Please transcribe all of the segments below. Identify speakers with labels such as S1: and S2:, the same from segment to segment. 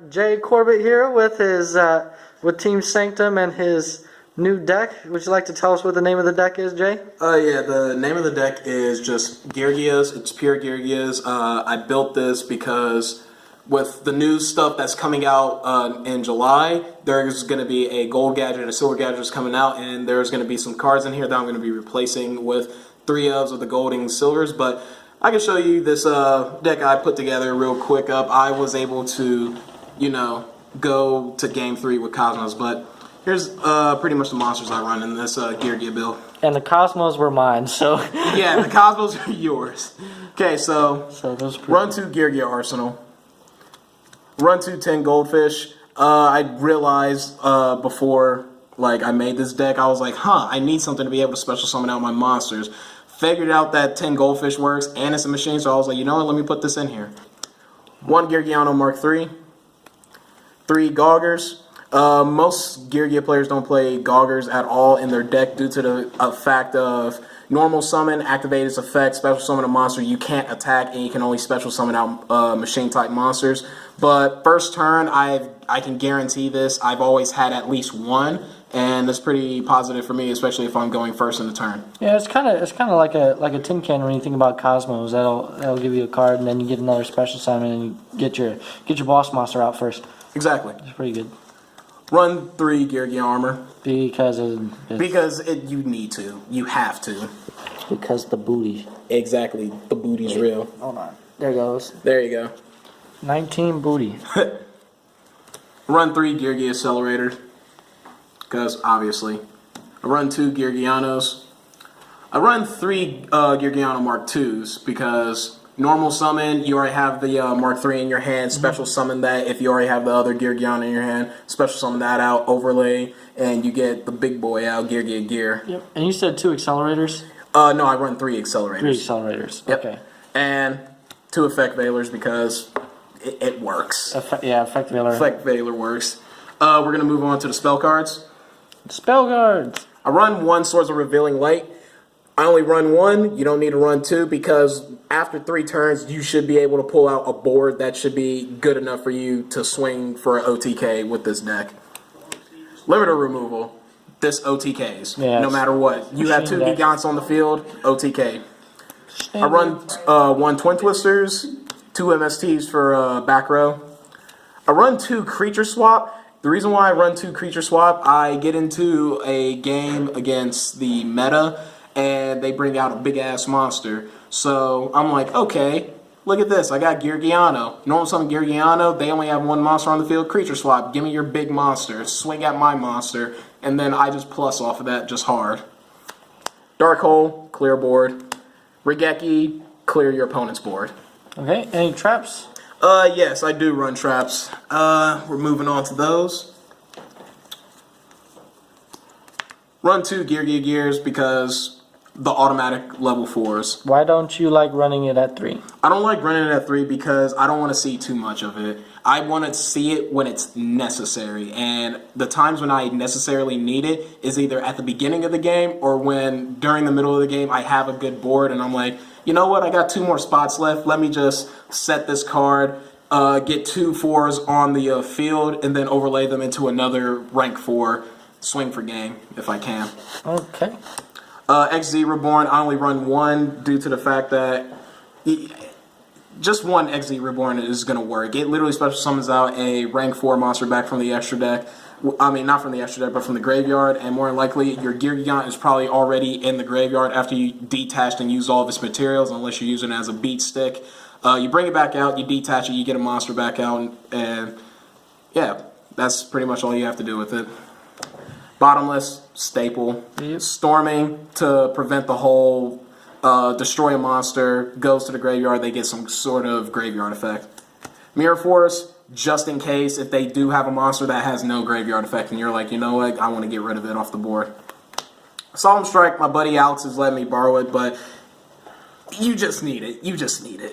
S1: Jay Corbett here with his with Team Sanctum and his new deck. Would you like to tell us what the name of the deck is, Jay?
S2: Yeah, the name of the deck is just Geargia's. It's pure Geargia's. I built this because with the new stuff that's coming out in July, there's going to be a gold gadget and a silver gadget that's coming out, and there's going to be some cards in here that I'm going to be replacing with 3 of the gold and silvers. But I can show you this deck I put together real quick up. I was able to, go to game 3 with Cosmos, but here's pretty much the monsters I run in this Geargia build.
S1: And the Cosmos were mine, so...
S2: Yeah, the Cosmos are yours. Okay, so run
S1: cool.
S2: 2 Geargia Arsenal. Run 2 10 Goldfish. I realized before I made this deck, I was like, I need something to be able to special summon out my monsters. Figured out that 10 Goldfish works, and it's a machine, so I was like, you know what, let me put this in here. 1 Geargiano Mark III. 3 Goggers. Most Geargia players don't play Goggers at all in their deck due to the fact of normal summon, activate its effect, special summon a monster you can't attack, and you can only special summon out machine type monsters. But first turn, I can guarantee this. I've always had at least 1, and that's pretty positive for me, especially if I'm going first in the turn.
S1: Yeah, it's kind of like a tin can when you think about Cosmos. That'll give you a card, and then you get another special summon, and you get your boss monster out first.
S2: Exactly.
S1: It's pretty good.
S2: Run 3 Geargia Armor.
S1: Because
S2: you need to. You have to.
S1: Because the booty.
S2: Exactly. The booty's real.
S1: Hold on. There goes.
S2: There you go.
S1: 19 booty.
S2: Run 3 Geargia Accelerator. Because, obviously. I run 2 Geargianos. I run 3 Geargiano Mark IIs because normal summon, you already have the Mark III in your hand. Special summon that if you already have the other Geargiano in your hand. Special summon that out, overlay, and you get the big boy out, Geargia Gear.
S1: Yep. And you said 2 accelerators?
S2: No, I run 3 accelerators.
S1: 3 accelerators.
S2: Yep.
S1: Okay.
S2: And 2 Effect Veilers because it works.
S1: Effect Veiler.
S2: Effect Veiler works. We're going to move on to the spell cards.
S1: Spell cards.
S2: I run 1 Swords of Revealing Light. I only run 1. You don't need to run 2 because after 3 turns, you should be able to pull out a board that should be good enough for you to swing for an OTK with this deck. Limiter removal. This OTKs. Yeah, no matter what. You have 2 Gigants on the field, OTK. I run 1 Twin Twisters, 2 MSTs for back row. I run 2 Creature Swap. The reason why I run 2 Creature Swap, I get into a game against the meta, and they bring out a big-ass monster. So I'm like, okay, look at this. I got Geargiano. Normal summon Geargiano, they only have 1 monster on the field. Creature Swap, give me your big monster. Swing at my monster, and then I just plus off of that just hard. Dark Hole, clear board. Regeki, clear your opponent's board.
S1: Okay, any traps?
S2: Yes, I do run traps. We're moving on to those. Run 2 Geargia Gears because the automatic level 4s.
S1: Why don't you like running it at 3?
S2: I don't like running it at 3 because I don't want to see too much of it. I want to see it when it's necessary, and the times when I necessarily need it is either at the beginning of the game or when during the middle of the game I have a good board and I'm like, you know what, I got 2 more spots left, let me just set this card, get 2 4s on the field, and then overlay them into another rank 4, swing for game if I can.
S1: Okay.
S2: XZ Reborn, I only run 1 due to the fact that just 1 XZ Reborn is going to work. It literally special summons out a rank 4 monster back from the extra deck. I mean, not from the extra deck, but from the graveyard, and more than likely, your Geargia is probably already in the graveyard after you detached and used all of its materials, unless you're using it as a beat stick. You bring it back out, you detach it, you get a monster back out, and yeah, that's pretty much all you have to do with it. Bottomless, staple.
S1: Yep.
S2: Storming to prevent the whole destroy a monster, goes to the graveyard, they get some sort of graveyard effect. Mirror Force, just in case if they do have a monster that has no graveyard effect and you're like, you know what, I want to get rid of it off the board. Solemn Strike, my buddy Alex has let me borrow it, but you just need it. You just need it.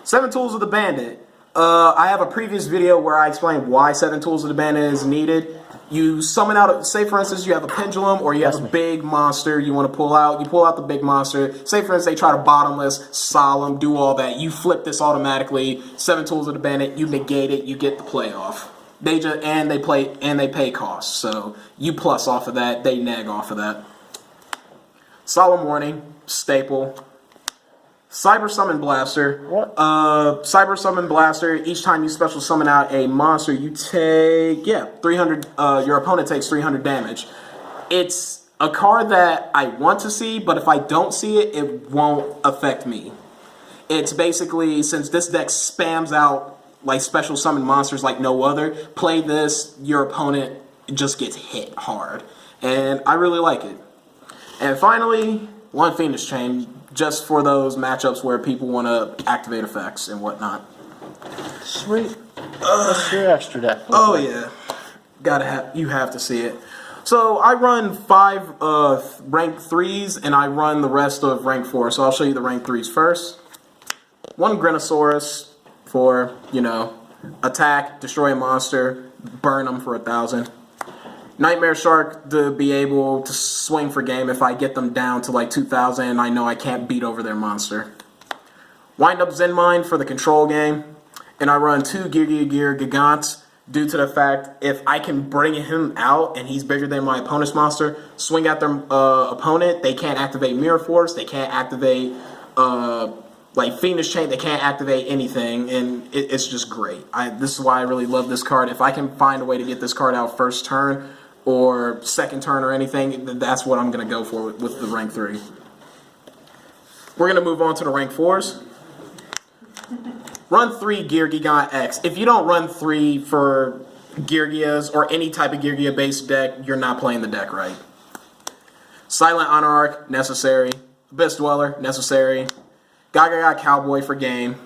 S2: 7 Tools of the Bandit. I have a previous video where I explained why 7 Tools of the Bandit is needed. You summon out, say for instance, you have a pendulum or you have a big monster you want to pull out. You pull out the big monster. Say for instance, they try to bottomless, solemn, do all that. You flip this automatically. 7 Tools of the Bandit, you negate it, you get the playoff. They pay costs. So you plus off of that, they neg off of that. Solemn Warning, staple. Cyber Summon Blaster.
S1: What?
S2: Cyber Summon Blaster. Each time you special summon out a monster, you take 300. Your opponent takes 300 damage. It's a card that I want to see, but if I don't see it, it won't affect me. It's basically, since this deck spams out like special summon monsters like no other, play this, your opponent just gets hit hard, and I really like it. And finally, one Phoenix Chain. Just for those matchups where people want to activate effects and whatnot.
S1: Sweet. What's your extra deck?
S2: Oh yeah, you have to see it. So I run 5 rank 3s and I run the rest of rank 4. So I'll show you the rank 3s first. 1 Grenosaurus for, attack, destroy a monster, burn them for 1,000. Nightmare Shark to be able to swing for game if I get them down to like 2,000 and I know I can't beat over their monster. Wind Up Zen Mind for the control game. And I run 2 Geargia Gigants due to the fact if I can bring him out and he's bigger than my opponent's monster, swing at their opponent, they can't activate Mirror Force, they can't activate like Phoenix Chain, they can't activate anything, and it's just great. This is why I really love this card. If I can find a way to get this card out first turn, or second turn or anything, that's what I'm going to go for with the rank 3. We're going to move on to the rank 4s. Run 3 Gear Gigant X. If you don't run 3 for Geargias or any type of Geargia based deck, you're not playing the deck right. Silent Anarch, necessary. Abyss Dweller, necessary. Gaga Cowboy for game.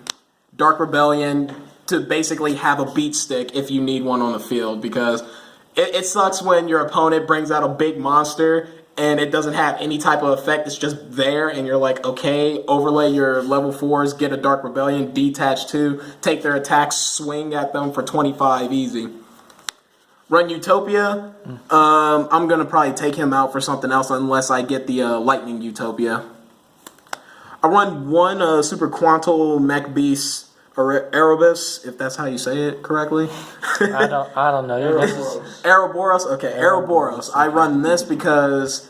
S2: Dark Rebellion to basically have a beat stick if you need one on the field, because it sucks when your opponent brings out a big monster and it doesn't have any type of effect. It's just there and you're like, okay, overlay your level 4s, get a Dark Rebellion, detach 2, take their attacks, swing at them for 25 easy. Run Utopia. I'm going to probably take him out for something else unless I get the Lightning Utopia. I run 1 Super Quantal Mech Beast Erebus, if that's how you say it correctly.
S1: I don't know.
S2: Ouroboros? Okay, Ouroboros. I run this because,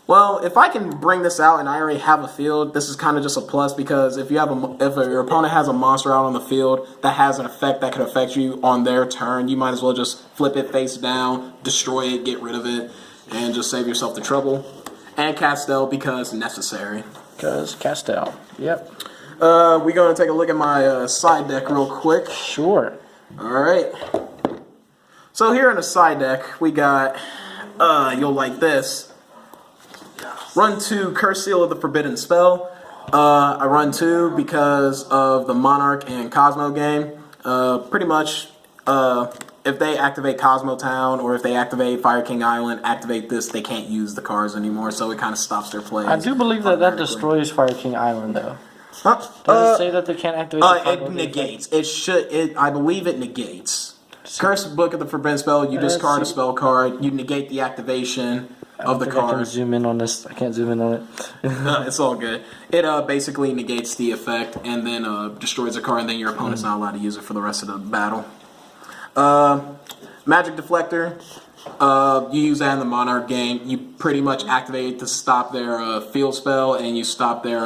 S2: well, if I can bring this out and I already have a field, this is kind of just a plus, because if your opponent has a monster out on the field that has an effect that could affect you on their turn, you might as well just flip it face down, destroy it, get rid of it, and just save yourself the trouble. And Castell because necessary.
S1: Because Castell. Yep.
S2: We're going to take a look at my side deck real quick.
S1: Sure.
S2: Alright. So here in the side deck, we got, you'll like this. Run 2 Curse Seal of the Forbidden Spell. I run 2 because of the Monarch and Cosmo game. Pretty much, if they activate Cosmo Town or if they activate Fire King Island, activate this, they can't use the cards anymore, so it kind of stops their plays.
S1: I do believe that destroys Fire King Island, though.
S2: Huh?
S1: Does it say that they can't activate the
S2: it negates. It should. I believe it negates. Curse Book of the Forbidden Spell, you discard a spell card, you negate the activation of the card.
S1: I can zoom in on this. I can't zoom in on it.
S2: It's all good. It basically negates the effect and then destroys the card, and then your opponent's not allowed to use it for the rest of the battle. Magic Deflector. You use that in the Monarch game. You pretty much activate it to stop their field spell, and you stop their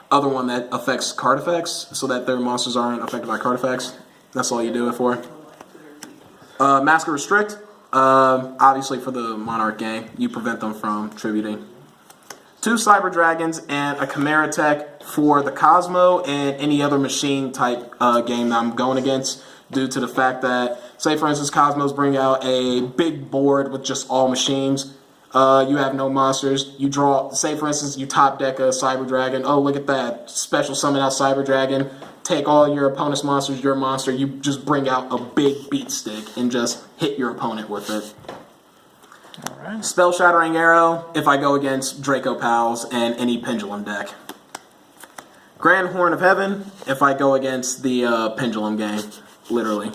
S2: other one that affects card effects, so that their monsters aren't affected by card effects. That's all you do it for. Mask Restrict. Obviously for the Monarch game, you prevent them from tributing. 2 Cyber Dragons and a Chimera Tech for the Cosmo and any other machine type game that I'm going against, due to the fact that, say for instance, Cosmos bring out a big board with just all machines. You have no monsters. You draw, say for instance, you top deck a Cyber Dragon. Oh, look at that. Special summon out Cyber Dragon. Take all your opponent's monsters, your monster. You just bring out a big beat stick and just hit your opponent with it.
S1: Alright.
S2: Spell Shattering Arrow if I go against Draco Pals and any Pendulum deck. Grand Horn of Heaven if I go against the Pendulum game, literally.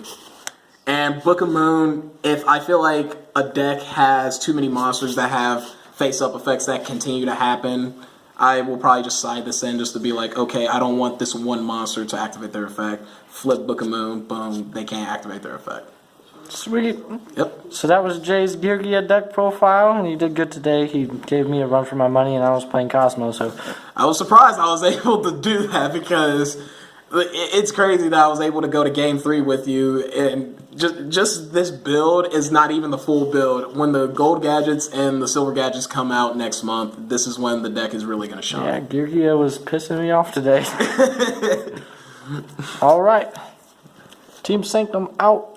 S2: And Book of Moon if I feel like a deck has too many monsters that have face-up effects that continue to happen. I will probably just side this in just to be like, okay, I don't want this one monster to activate their effect. Flip Book of Moon, boom, they can't activate their effect.
S1: Sweet.
S2: Yep.
S1: So that was Jay's Geargia deck profile, and he did good today. He gave me a run for my money, and I was playing Cosmo, so...
S2: I was surprised I was able to do that because it's crazy that I was able to go to Game 3 with you, and just this build is not even the full build. When the gold gadgets and the silver gadgets come out next month, this is when the deck is really going to shine.
S1: Yeah, Geargia was pissing me off today. All right. Team Sanctum out.